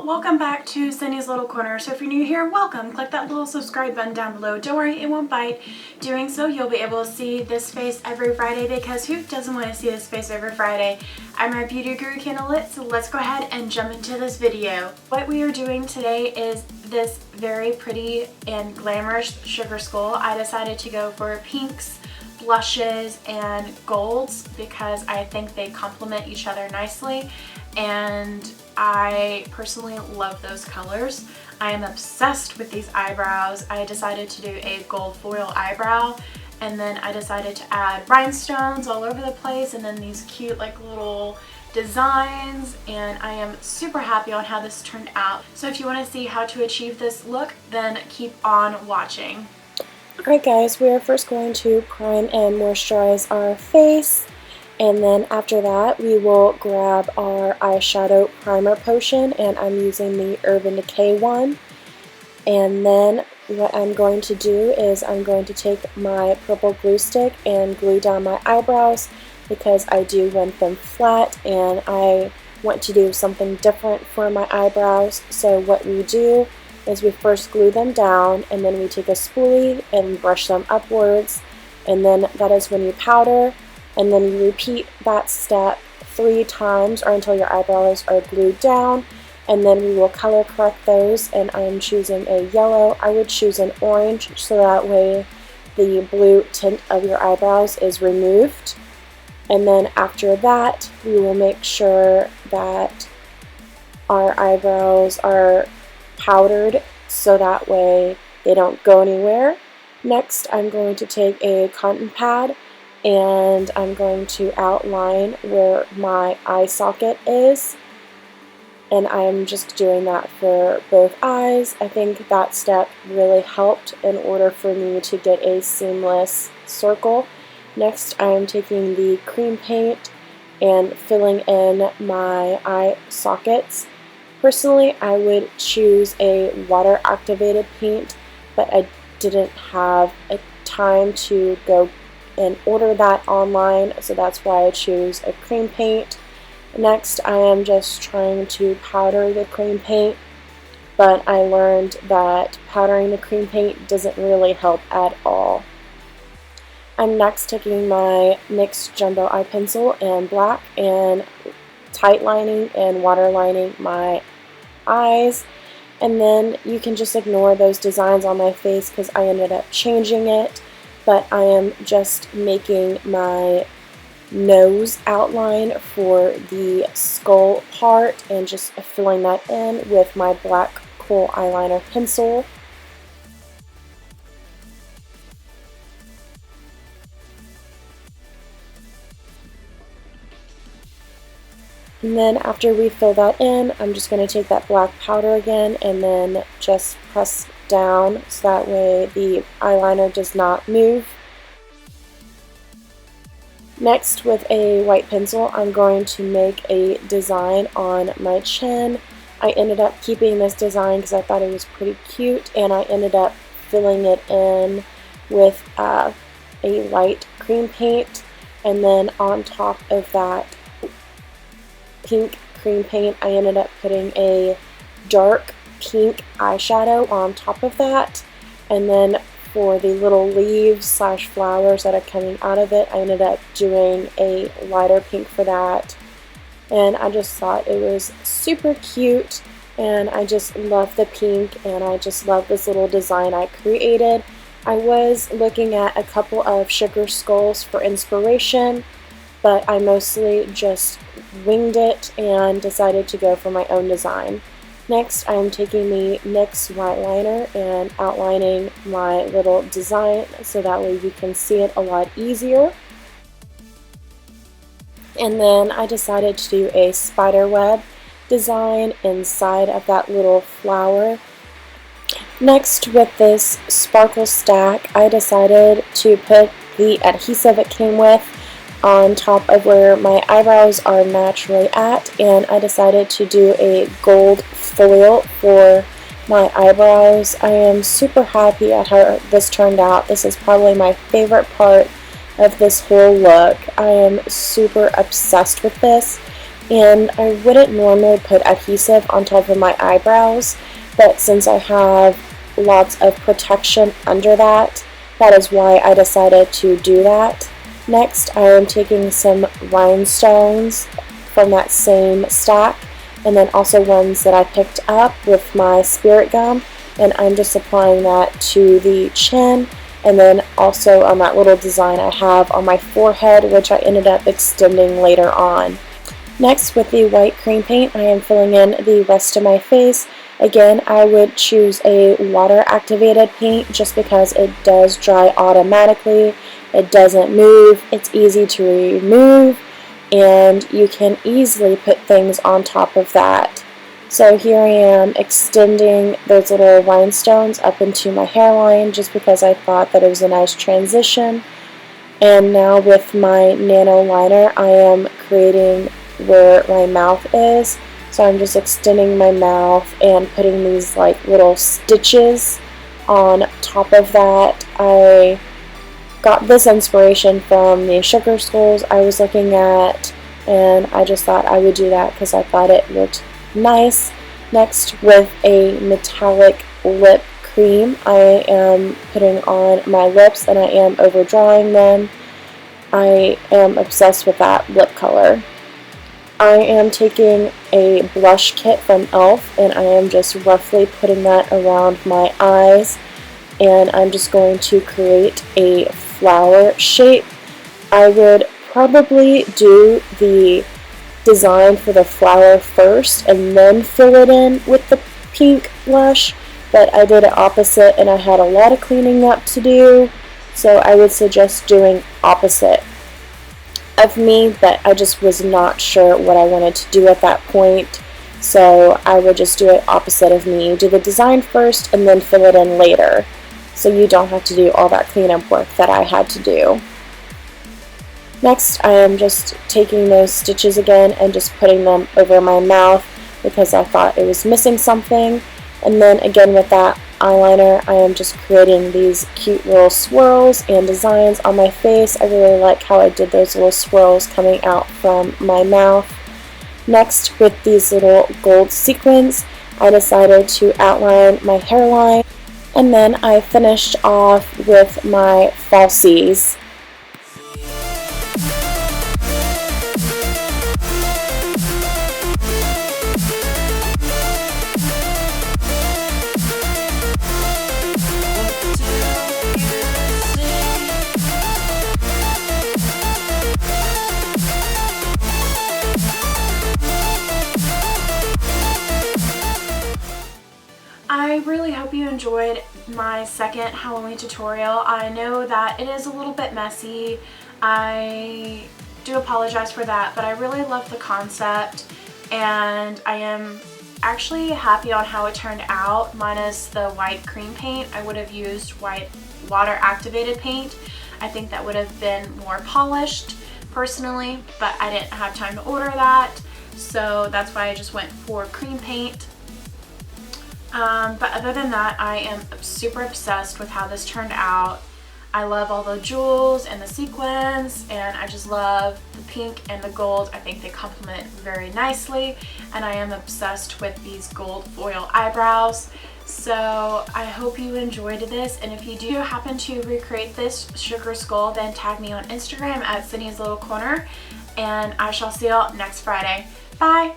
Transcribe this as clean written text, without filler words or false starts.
Welcome back to Cindy's Little Corner. So if you're new here, welcome. Click that little subscribe button down below. Don't worry, it won't bite. Doing so, you'll be able to see this face every Friday, because who doesn't want to see this face every Friday? I'm our beauty guru Candle Lit, so let's go ahead and jump into this video. What we are doing today is this very pretty and glamorous sugar skull. I decided to go for pinks, blushes, and golds because I think they complement each other nicely, and I personally love those colors. I am obsessed with these eyebrows. I decided to do a gold foil eyebrow, and then I decided to add rhinestones all over the place, and then these cute like little designs, and I am super happy on how this turned out. So if you want to see how to achieve this look, then keep on watching. Alright guys, we are first going to prime and moisturize our face, and then after that we will grab our eyeshadow primer potion, and I'm using the Decay one. And then what I'm going to do is I'm going to take my purple glue stick and glue down my eyebrows, because I do want them flat and I want to do something different for my eyebrows. So what we do is we first glue them down, and then we take a spoolie and brush them upwards, and then that is when you powder, and then you repeat that step 3 times or until your eyebrows are glued down, and then we will color correct those, and I'm choosing a yellow. I would choose an orange so that way the blue tint of your eyebrows is removed. And then after that we will make sure that our eyebrows are powdered so that way they don't go anywhere. Next, I'm going to take a cotton pad and I'm going to outline where my eye socket is, and I'm just doing that for both eyes. I think that step really helped in order for me to get a seamless circle. Next, I'm taking the cream paint and filling in my eye sockets. Personally, I would choose a water activated paint, but I didn't have a time to go and order that online, so that's why I choose a cream paint. Next, I am just trying to powder the cream paint, but I learned that powdering the cream paint doesn't really help at all. I'm next taking my NYX Jumbo Eye Pencil and black and tight lining and waterlining my eyes, and then you can just ignore those designs on my face because I ended up changing it, but I am just making my nose outline for the skull part and just filling that in with my black Kohl eyeliner pencil. And then after we fill that in, I'm just going to take that black powder again and then just press down so that way the eyeliner does not move. Next, with a white pencil, I'm going to make a design on my chin. I ended up keeping this design because I thought it was pretty cute, and I ended up filling it in with a light cream paint, and then on top of that pink cream paint, I ended up putting a dark pink eyeshadow on top of that, and then for the little leaves slash flowers that are coming out of it, I ended up doing a lighter pink for that, and I just thought it was super cute, and I just love the pink, and I just love this little design I created. I was looking at a couple of sugar skulls for inspiration, but I mostly just winged it and decided to go for my own design. Next, I'm taking the NYX white liner and outlining my little design so that way you can see it a lot easier. And then I decided to do a spider web design inside of that little flower. Next, with this sparkle stack, I decided to put the adhesive it came with on top of where my eyebrows are naturally at, and I decided to do a gold foil for my eyebrows. I am super happy at how this turned out. This is probably my favorite part of this whole look. I am super obsessed with this, and I wouldn't normally put adhesive on top of my eyebrows, but since I have lots of protection under that, that is why I decided to do that. Next, I am taking some rhinestones from that same stack, and then also ones that I picked up with my spirit gum, and I'm just applying that to the chin, and then also on that little design I have on my forehead, which I ended up extending later on. Next, with the white cream paint, I am filling in the rest of my face. Again, I would choose a water-activated paint just because it does dry automatically. It doesn't move, it's easy to remove, and you can easily put things on top of that. So here I am extending those little rhinestones up into my hairline just because I thought that it was a nice transition. And now with my nano liner, I am creating where my mouth is. So I'm just extending my mouth and putting these like little stitches on top of that. I got this inspiration from the sugar skulls I was looking at, and I just thought I would do that because I thought it looked nice. Next, with a metallic lip cream, I am putting on my lips and I am overdrawing them. I am obsessed with that lip color. I am taking a blush kit from e.l.f. and I am just roughly putting that around my eyes, and I'm just going to create a flower shape. I would probably do the design for the flower first and then fill it in with the pink blush, but I did it opposite and I had a lot of cleaning up to do, so I would suggest doing opposite of me, but I just was not sure what I wanted to do at that point, so I would just do it opposite of me. Do the design first and then fill it in later, so you don't have to do all that cleanup work that I had to do. Next, I am just taking those stitches again and just putting them over my mouth because I thought it was missing something. And then again with that eyeliner, I am just creating these cute little swirls and designs on my face. I really like how I did those little swirls coming out from my mouth. Next, with these little gold sequins, I decided to outline my hairline, and then I finished off with my falsies. I really hope you enjoyed my second Halloween tutorial. I know that it is a little bit messy. I do apologize for that, but I really love the concept and I am actually happy on how it turned out, minus the white cream paint. I would have used white water activated paint. I think that would have been more polished personally, but I didn't have time to order that, so that's why I just went for cream paint. But other than that, I am super obsessed with how this turned out. I love all the jewels and the sequins, and I just love the pink and the gold. I think they complement very nicely, and I am obsessed with these gold foil eyebrows. So I hope you enjoyed this, and if you do happen to recreate this sugar skull, then tag me on Instagram at Cindy's Little Corner, and I shall see y'all next Friday. Bye!